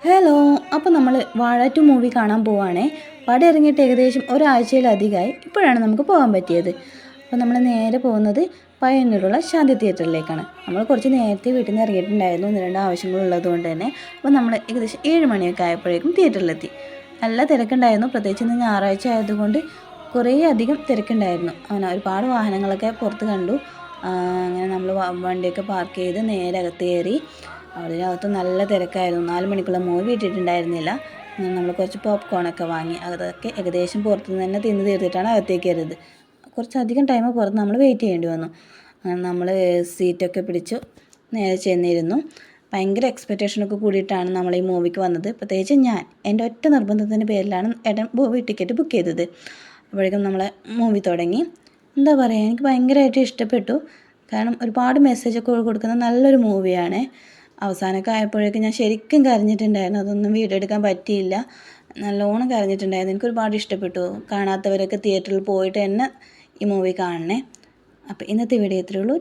Hello, അപ്പോൾ നമ്മൾ വാഴ 2 മൂവി കാണാൻ പോവുകയാണേ. പടം ഇറങ്ങിയിട്ട് ഏകദേശം ഒരാഴ്ചയിലധികമായി. ഇപ്പോഴാണ് നമുക്ക് പോകാൻ പറ്റിയത്. അപ്പോൾ നമ്മൾ നേരെ പോകുന്നത് പയ്യന്നൂരുള്ള ശാന്തി തിയേറ്ററിലേക്കാണ്. നമ്മൾ കുറച്ച് നേരത്തെ വീട്ടിൽ നിന്ന് ഇറങ്ങിയിട്ടുണ്ടായിരുന്നു, 1-2 ആവശ്യങ്ങളുള്ളത് കൊണ്ട് തന്നെ. അപ്പോൾ നമ്മൾ ഏകദേശം 7 മണിയൊക്കെ ആയപ്പോഴേക്കും തിയേറ്ററിലെത്തി. നല്ല തിരക്കുണ്ടായിരുന്നു, പ്രത്യേകിച്ച് ഇന്ന് ഞായറാഴ്ച ആയതുകൊണ്ട് കുറേ അധികം തിരക്കുണ്ടായിരുന്നു. അങ്ങനെ ഒരുപാട് വാഹനങ്ങളൊക്കെ പുറത്ത് കണ്ടു. അങ്ങനെ നമ്മൾ വണ്ടിയൊക്കെ പാർക്ക് ചെയ്ത് നേരെ അകത്ത് കയറി. അതിനകത്ത് നല്ല തിരക്കായിരുന്നു. 4 മണിക്കുള്ള മൂവി ഇട്ടിട്ടുണ്ടായിരുന്നില്ല. നമ്മൾ കുറച്ച് പോപ്കോണൊക്കെ വാങ്ങി. അതൊക്കെ ഏകദേശം പുറത്തുനിന്ന് തന്നെ തിന്ന് തീർത്തിട്ടാണ് അകത്തേക്ക് കയറിയത്. കുറച്ചധികം ടൈം പുറത്ത് നമ്മൾ വെയിറ്റ് ചെയ്യേണ്ടി വന്നു. നമ്മൾ സീറ്റൊക്കെ പിടിച്ചു നേരെ ചെന്നിരുന്നു. ഭയങ്കര എക്സ്പെക്റ്റേഷനൊക്കെ കൂടിയിട്ടാണ് നമ്മൾ ഈ മൂവിക്ക് വന്നത്. പ്രത്യേകിച്ച് ഞാൻ എൻ്റെ ഒറ്റ നിർബന്ധത്തിൻ്റെ പേരിലാണ് ഏട്ടൻ മൂവി ടിക്കറ്റ് ബുക്ക് ചെയ്തത്. അപ്പോഴേക്കും നമ്മളെ മൂവി തുടങ്ങി. എന്താ പറയുക, എനിക്ക് ഭയങ്കരമായിട്ട് ഇഷ്ടപ്പെട്ടു. കാരണം ഒരുപാട് മെസ്സേജൊക്കെ കൊടുക്കുന്ന നല്ലൊരു മൂവിയാണ്. അവസാനമൊക്കെ ആയപ്പോഴേക്കും ഞാൻ ശരിക്കും കരഞ്ഞിട്ടുണ്ടായിരുന്നു. അതൊന്നും വീഡിയോ എടുക്കാൻ പറ്റിയില്ല. നല്ലോണം കരഞ്ഞിട്ടുണ്ടായിരുന്നു. എനിക്കൊരുപാട് ഇഷ്ടപ്പെട്ടു. കാണാത്തവരൊക്കെ തിയേറ്ററിൽ പോയിട്ട് തന്നെ ഈ മൂവി കാണണേ. അപ്പോൾ ഇന്നത്തെ വീഡിയോ ഇത്രയേ ഉള്ളൂ.